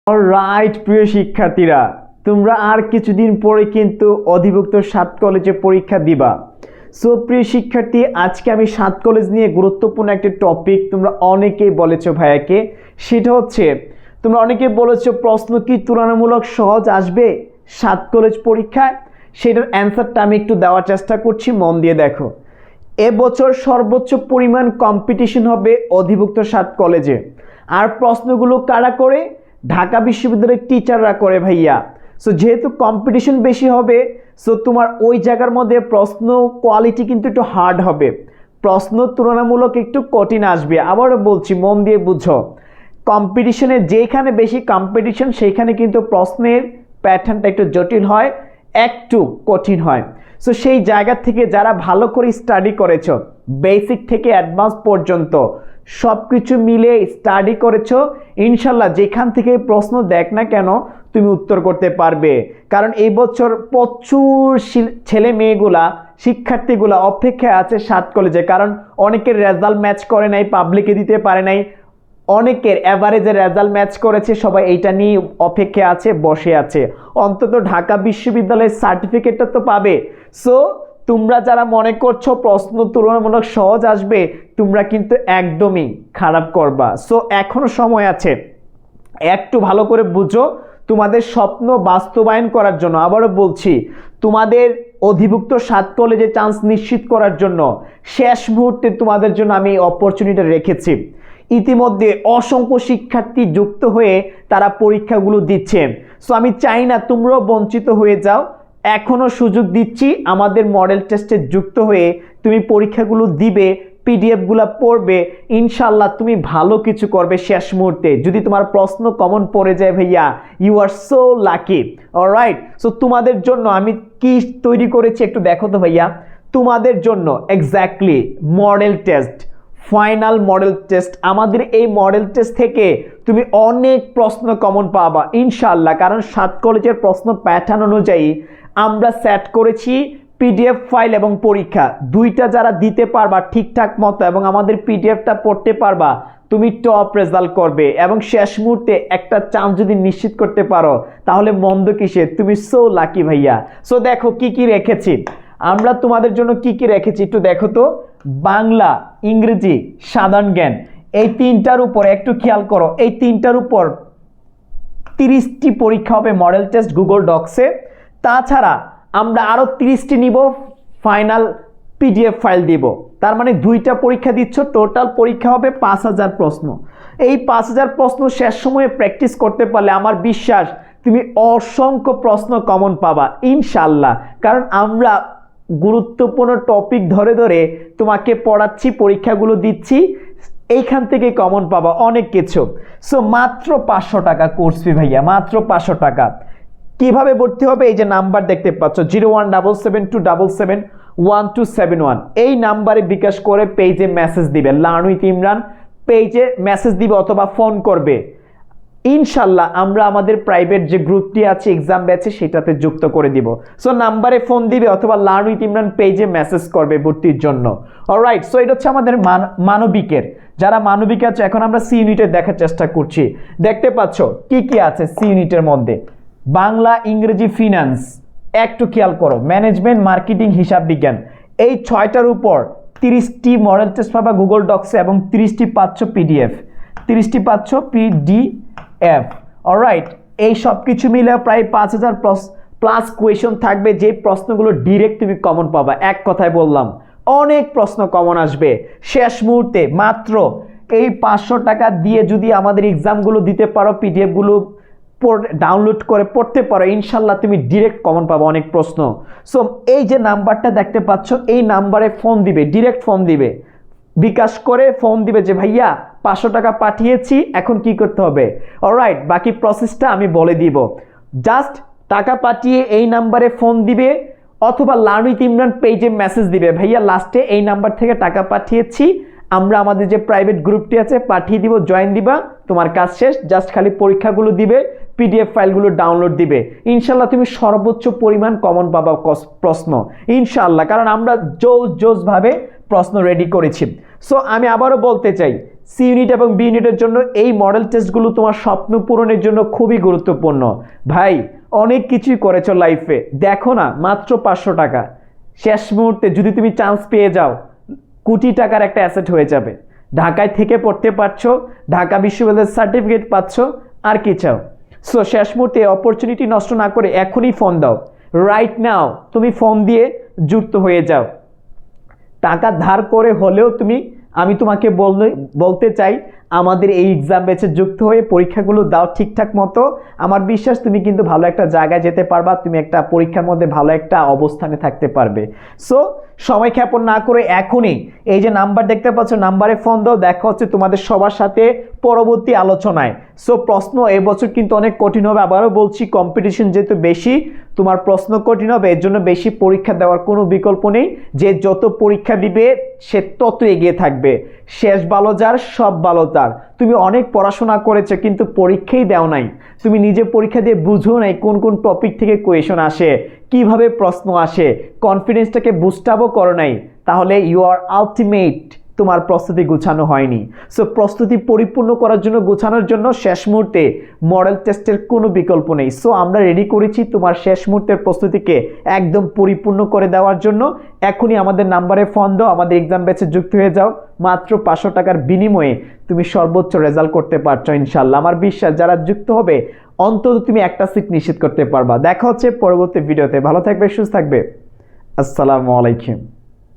Alright প্রিয় শিক্ষার্থীরা, তোমরা আর কিছুদিন পরে কিন্তু অধিভুক্ত 7 কলেজে পরীক্ষা দিবা। সো প্রিয় শিক্ষার্থী, আজকে আমি 7 কলেজ নিয়ে গুরুত্বপূর্ণ একটা টপিক তোমরা অনেকেই বলেছো ভাইয়াকে, সেটা হচ্ছে তোমরা অনেকেই বলেছো প্রশ্ন কি তুলনামূলক সহজ আসবে 7 কলেজ পরীক্ষায়। সেটার অ্যান্সারটা আমি একটু দেওয়ার চেষ্টা করছি, মন দিয়ে দেখো। এবছর সর্বোচ্চ পরিমাণ কম্পিটিশন হবে অধিভুক্ত 7 কলেজে। আর প্রশ্নগুলো কারা করে? ঢাকা বিশ্ববিদ্যালয়ের টিচাররা করে ভাইয়া। সো যেহেতু কম্পিটিশন বেশি হবে, সো তোমার ওই জায়গার মধ্যে প্রশ্ন কোয়ালিটি কিন্তু একটু হার্ড হবে, প্রশ্ন তুলনামূলক একটু কঠিন আসবে। আবারও বলছি, মন দিয়ে বুঝো, কম্পিটিশনে যেখানে বেশি কম্পিটিশন সেইখানে কিন্তু প্রশ্নের প্যাটার্নটা একটু জটিল হয়, একটু কঠিন হয়। সো সেই জায়গা থেকে যারা ভালো করে স্টাডি করেছো, বেসিক থেকে অ্যাডভান্স পর্যন্ত সব কিছু মিলে স্টাডি করেছো, ইনশাল্লাহ যেখান থেকে প্রশ্ন দেখ না কেন তুমি উত্তর করতে পারবে। কারণ এই বছর প্রচুর ছেলে মেয়েগুলা, শিক্ষার্থীগুলা অপেক্ষায় আছে 7 কলেজে। কারণ অনেকের রেজাল্ট ম্যাচ করে নাই, পাবলিকে দিতে পারে নাই, অনেকের অ্যাভারেজের রেজাল্ট ম্যাচ করেছে, সবাই এইটা নিয়ে অপেক্ষায় আছে, বসে আছে। অন্তত ঢাকা বিশ্ববিদ্যালয়ের সার্টিফিকেটটা তো পাবে। সো তোমরা যারা মনে করছো প্রশ্ন তুলনামূলক সহজ আসবে, তোমরা কিন্তু একদমই খারাপ করবা। সো এখনো সময় আছে, একটু ভালো করে বুঝো তোমাদের স্বপ্ন বাস্তবায়ন করার জন্য। আবারও বলছি, তোমাদের অধিভুক্ত 7 কলেজে চান্স নিশ্চিত করার জন্য শেষ মুহূর্তে তোমাদের জন্য আমি অপরচুনিটি রেখেছি। ইতিমধ্যে অসংখ্য শিক্ষার্থী যুক্ত হয়ে তারা পরীক্ষাগুলো দিচ্ছে। সো আমি চাই না তোমরাও বঞ্চিত হয়ে যাও, এখনো সুযোগ দিচ্ছি। আমাদের মডেল টেস্টে যুক্ত হয়ে তুমি পরীক্ষাগুলো দিবে, পিডিএফগুলো পড়বে, ইনশাল্লাহ তুমি ভালো কিছু করবে শেষ মুহূর্তে। যদি তোমার প্রশ্ন কমন পড়ে যায় ভাইয়া, you are so lucky. Alright, so তোমাদের জন্য আমি কি তৈরি করেছি একটু দেখো তো ভাইয়া। তোমাদের জন্য exactly model test, final model test. আমাদের এই মডেল টেস্ট থেকে তুমি অনেক প্রশ্ন কমন পাবা ইনশাল্লাহ। কারণ 7 কলেজের প্রশ্ন প্যাটার্ন অনুযায়ী আমরা সেট করেছি পিডিএফ ফাইল এবং পরীক্ষা দুইটা। যারা দিতে পারবা ঠিকঠাক মতো এবং আমাদের পিডিএফটা পড়তে পারবা, তুমি টপ রেজাল্ট করবে। এবং শেষ মুহূর্তে একটা চান্স যদি নিশ্চিত করতে পারো, তাহলে মন্দ কিসে, তুমি সো লাকি ভাইয়া। সো দেখো কি কি রেখেছি আমরা তোমাদের জন্য, কি কি রেখেছি একটু দেখো তো। বাংলা, ইংরেজি, সাধারণ জ্ঞান, এই 3টার উপর একটু খেয়াল করো। এই 3টার উপর 30টি পরীক্ষা হবে মডেল টেস্ট গুগল ডক্সে। তাছাড়া আমরা আরো 30টি নিব, ফাইনাল পিডিএফ ফাইল দিব। তার মানে 2টা পরীক্ষা দিচ্ছ, টোটাল পরীক্ষা হবে 5000 প্রশ্ন। এই 5000 প্রশ্ন শেষ সময়ে প্র্যাকটিস করতে পারলে আমার বিশ্বাস তুমি অসংখ্য প্রশ্ন কমন পাবা ইনশাল্লাহ। কারণ আমরা গুরুত্বপূর্ণ টপিক ধরে ধরে তোমাকে পড়াচ্ছি, পরীক্ষাগুলো দিচ্ছি, এইখান থেকে কমন পাবা অনেক কিছু। সো মাত্র 500 টাকা কোর্স ফি ভাইয়া, মাত্র 500 টাকা। কিভাবে ভর্তি হবে? এই যে নাম্বার দেখতে পাচ্ছ 0177277121, এই নাম্বারে বিকাশ করে পেজে মেসেজ দিবে, লার্ন উইথ ইমরান পেজে মেসেজ দিবে অথবা ফোন করবে। ইনশাল্লাহ আমরা আমাদের প্রাইভেট যে গ্রুপটি আছে এক্সাম ব্যাচে, সেটাতে যুক্ত করে দিব। সো নাম্বারে ফোন দিবে অথবা লার্ন উইথ ইমরান পেজে মেসেজ করবে ভর্তির জন্য। অলরাইট, সো এটা হচ্ছে আমাদের মানবিকের। যারা মানবিক আছে, এখন আমরা সি ইউনিটে দেখার চেষ্টা করছি। দেখতে পাচ্ছ কি কি আছে সি ইউনিটের মধ্যে। বাংলা, ইংরেজি, ফিনান্স, একটু খেয়াল করো, ম্যানেজমেন্ট, মার্কেটিং, হিসাব বিজ্ঞান, এই 6টার উপর 30টি মডেল টেস্ট পাবা গুগল ডক্সে এবং 30টি পাচ্ছ পিডিএফ, 30টি পাচ্ছ পিডিএফ। অলরাইট, এই সব কিছু মিলে প্রায় 5000 প্লাস কোয়েশন থাকবে, যে প্রশ্নগুলো ডিরেক্ট তুমি কমন পাবা। এক কথায় বললাম, অনেক প্রশ্ন কমন আসবে শেষ মুহূর্তে। মাত্র এই 500 টাকা দিয়ে যদি আমাদের এক্সামগুলো দিতে পারো, পিডিএফগুলো ডাউনলোড করে পড়তে পারো, ইনশাল্লাহ তুমি ডিরেক্ট কমন পাবো অনেক প্রশ্ন। সো এই যে নাম্বারটা দেখতে পাচ্ছ, এই নাম্বারে ফোন দিবে, ডিরেক্ট ফোন দিবে, বিকাশ করে ফোন দিবে যে ভাইয়া 500 টাকা পাঠিয়েছি, এখন কি করতে হবে। অলরাইট, বাকি প্রসেসটা আমি বলে দিব। জাস্ট টাকা পাঠিয়ে এই নাম্বারে ফোন দিবে অথবা লার্ন উইথ ইমরান পেজে মেসেজ দিবে, ভাইয়া লাস্টে এই নাম্বার থেকে টাকা পাঠিয়েছি, আমরা আমাদের যে প্রাইভেট গ্রুপটি আছে পাঠিয়ে দিব, জয়েন দিবা, তোমার কাজ শেষ। জাস্ট খালি পরীক্ষাগুলো দিবে, পিডিএফ ফাইলগুলো ডাউনলোড দিবে, ইনশাল্লাহ তুমি সর্বোচ্চ পরিমাণ কমন পাবা প্রশ্ন ইনশাল্লাহ। কারণ আমরা জোস ভাবে প্রশ্ন রেডি করেছি। সো আমি আবারও বলতে চাই, সি ইউনিট এবং বি ইউনিটের জন্য এই মডেল টেস্টগুলো তোমার স্বপ্ন পূরণের জন্য খুবই গুরুত্বপূর্ণ। ভাই অনেক কিছুই করেছো লাইফে, দেখো না মাত্র 500 টাকা, শেষ মুহূর্তে যদি তুমি চান্স পেয়ে যাও কোটি টাকার একটা অ্যাসেট হয়ে যাবে। ঢাকায় থেকে পড়তে পারছো, ঢাকা বিশ্ববিদ্যালয়ের সার্টিফিকেট পাচ্ছ, আর কি চাও? সো শেষ মুহূর্তে অপরচুনিটি নষ্ট না করে এখনই ফোন দাও, রাইট নাও তুমি ফোন দিয়ে যুক্ত হয়ে যাও। টাকা ধার করে হলেও আমি তোমাকে বলতে চাই আমাদের এই এক্সাম ব্যাচে যুক্ত হয়ে পরীক্ষাগুলো দাও ঠিকঠাক মতো। আমার বিশ্বাস তুমি কিন্তু ভালো একটা জায়গায় যেতে পারবা, তুমি একটা পরীক্ষার মধ্যে ভালো একটা অবস্থানে থাকতে পারবে। সো সময় ক্ষেপণ না করে এখনই এই যে নাম্বার দেখতে পাচ্ছ, নাম্বারে ফোন দাও। দেখা হচ্ছে তোমাদের সবার সাথে পরবর্তী আলোচনায়। সো প্রশ্ন এবছর কিন্তু অনেক কঠিন হবে, আবারও বলছি কম্পিটিশন যেহেতু বেশি, তোমার প্রশ্ন কঠিন হবে, এর জন্য বেশি পরীক্ষা দেওয়ার কোনো বিকল্প নেই। যে যত পরীক্ষা দিবে সে তত এগিয়ে থাকবে। শেষ ভালো যার সব ভালো তার। তুমি অনেক পড়াশোনা করেছো কিন্তু পরীক্ষাই দাও নাই, তুমি নিজে পরীক্ষা দিয়ে বুঝো নাই কোন কোন টপিক থেকে কোয়েশন আসে, কিভাবে প্রশ্ন আসে, কনফিডেন্সটাকে বুস্টআপও করো নাই, তাহলে ইউ আর আলটিমেট তোমার প্রস্তুতি গুছানো হয়নি। সো প্রস্তুতি পরিপূর্ণ করার জন্য, গোছানোর জন্য শেষ মুহূর্তে মডেল টেস্টের কোনো বিকল্প নেই। সো আমরা রেডি করেছি তোমার শেষ মুহূর্তের প্রস্তুতিকে একদম পরিপূর্ণ করে দেওয়ার জন্য। এখনই আমাদের নাম্বারে ফোন দাও, আমাদের এক্সাম ব্যাচে যুক্ত হয়ে যাও। মাত্র 500 টাকার বিনিময়ে তুমি সর্বোচ্চ রেজাল্ট করতে পারছো ইনশাল্লাহ। আমার বিশ্বাস যারা যুক্ত হবে অন্তত তুমি একটা সিট নিশ্চিত করতে পারবা। দেখা হচ্ছে পরবর্তী ভিডিওতে। ভালো থাকবে, সুস্থ থাকবে। আসসালামু আলাইকুম।